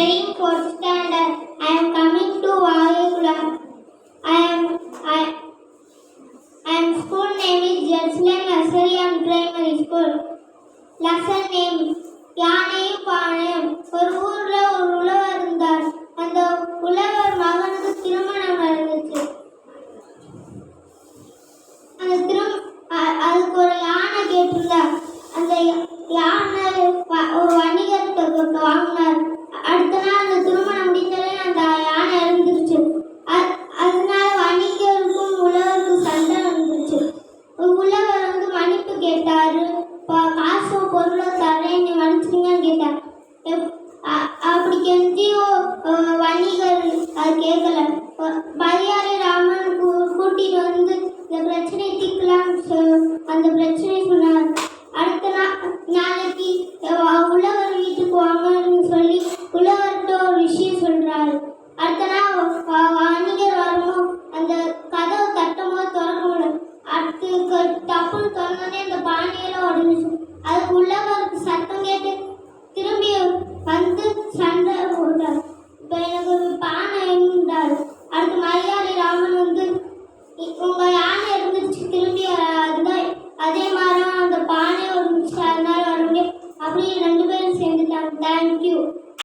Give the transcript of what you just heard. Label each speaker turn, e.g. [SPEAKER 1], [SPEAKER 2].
[SPEAKER 1] studying fourth standard. I am coming to Vayekulam. I am school name is Jerusalem Nursery and Primary School. Lesson name யானையும் பானையும். ஒரு ஊர்ல ஒரு உழவர் இருந்தார். அந்த உழவர் மகனுக்கு திருமணம் நடந்துச்சு. அதுக்கு ஒரு யானை கேட்டிருந்தார். அந்த யானை ஒரு வணிகர்கிட்ட வாங்கினார். அடுத்த நாள் அந்த திருமணம் முடிந்ததே அந்த யானை இறந்துருச்சு. அதனால வணிகருக்கும் உழவருக்கும் சண்டை வந்துருச்சு. உழவர் மன்னிப்பு கேட்டாரு. காசோ பொருளோ தரேன், நீ மன்னிச்சிங்கன்னு கேட்டார். அப்படி கெஞ்சி வணிகர் அது கேட்கல. பரியாரி ராமன் கூட்டிட்டு வந்து இந்த பிரச்சனையை தீர்க்கலாம்னு அந்த பிரச்சனையை சொன்னார். அடுத்த நாளைக்கு உழவர் வீட்டுக்கு வாங்கன்னு சொல்லி உழவர்கிட்ட ஒரு விஷயம் சொல்றாரு. அடுத்த நாள் வணிகர் வரும்போது அந்த கதவை தட்டும் போது திறக்க முடியல. அடுத்து டப்புன்னு திறந்தோடனே அந்த பானையெல்லாம் உடஞ்சிச்சு. அதுக்கு உழவர்